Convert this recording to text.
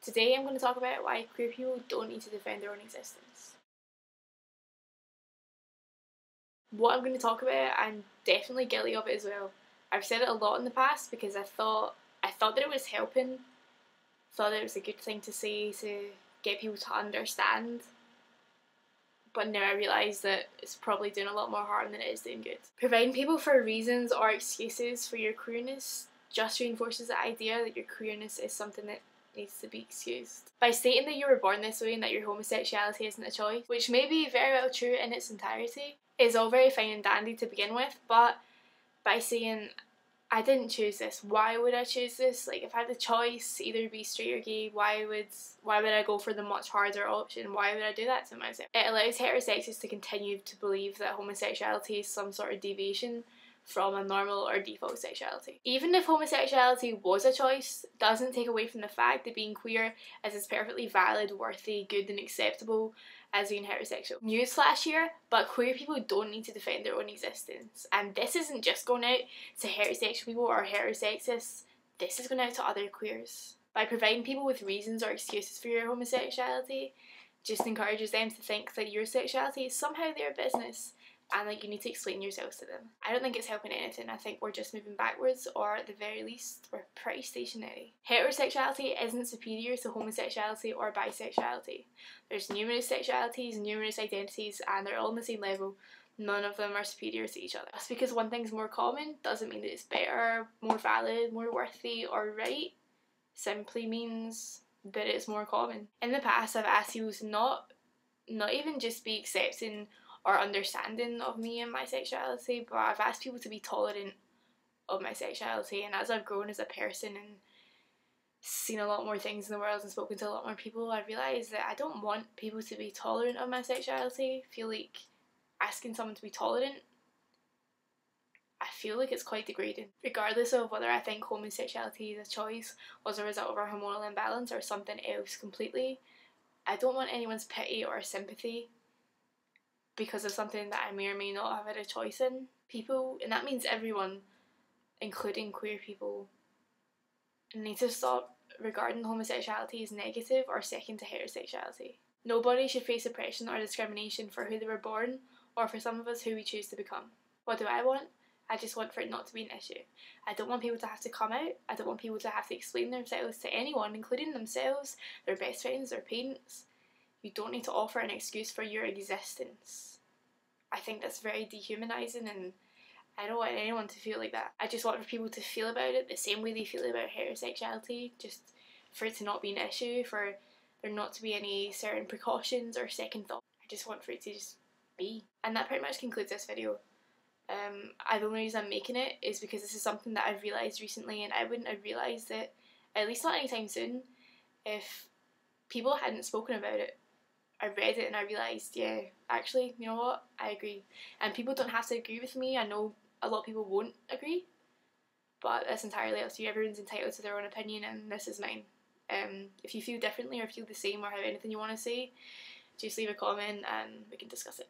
Today I'm going to talk about why queer people don't need to defend their own existence. What I'm going to talk about, I'm definitely guilty of it as well. I've said it a lot in the past because I thought that it was helping, thought that it was a good thing to say to get people to understand, but now I realise that it's probably doing a lot more harm than it is doing good. Providing people for reasons or excuses for your queerness just reinforces the idea that your queerness is something that needs to be excused. By stating that you were born this way and that your homosexuality isn't a choice, which may be very well true in its entirety, is all very fine and dandy to begin with, but by saying, I didn't choose this, why would I choose this? Like, if I had the choice to either be straight or gay, why would I go for the much harder option? Why would I do that to myself? It allows heterosexuals to continue to believe that homosexuality is some sort of deviation from a normal or default sexuality. Even if homosexuality was a choice, doesn't take away from the fact that being queer is as perfectly valid, worthy, good and acceptable as being heterosexual. Newsflash here, but queer people don't need to defend their own existence. And this isn't just going out to heterosexual people or heterosexists, this is going out to other queers. By providing people with reasons or excuses for your homosexuality, just encourages them to think that your sexuality is somehow their business and like you need to explain yourselves to them. I don't think it's helping anything. I think we're just moving backwards, or at the very least we're pretty stationary. Heterosexuality isn't superior to homosexuality or bisexuality. There's numerous sexualities, numerous identities, and they're all on the same level. None of them are superior to each other. Just because one thing's more common doesn't mean that it's better, more valid, more worthy or right. Simply means that it's more common. In the past I've asked people to not even just be accepting or understanding of me and my sexuality, but I've asked people to be tolerant of my sexuality. And as I've grown as a person and seen a lot more things in the world and spoken to a lot more people, I've realised that I don't want people to be tolerant of my sexuality. I feel like asking someone to be tolerant, I feel like it's quite degrading. Regardless of whether I think homosexuality is a choice or as a result of our hormonal imbalance or something else completely, I don't want anyone's pity or sympathy because of something that I may or may not have had a choice in. People, and that means everyone, including queer people, need to stop regarding homosexuality as negative or second to heterosexuality. Nobody should face oppression or discrimination for who they were born, or for some of us who we choose to become. What do I want? I just want for it not to be an issue. I don't want people to have to come out. I don't want people to have to explain themselves to anyone, including themselves, their best friends, their parents. You don't need to offer an excuse for your existence. I think that's very dehumanising, and I don't want anyone to feel like that. I just want for people to feel about it the same way they feel about heterosexuality, just for it to not be an issue, for there not to be any certain precautions or second thought. I just want for it to just be. And that pretty much concludes this video. The only reason I'm making it is because this is something that I've realised recently, and I wouldn't have realised it, at least not anytime soon, if people hadn't spoken about it. I read it and I realised, yeah, actually, you know what, I agree. And people don't have to agree with me. I know a lot of people won't agree, but that's entirely up to you. Everyone's entitled to their own opinion, and this is mine. If you feel differently or feel the same or have anything you want to say, just leave a comment and we can discuss it.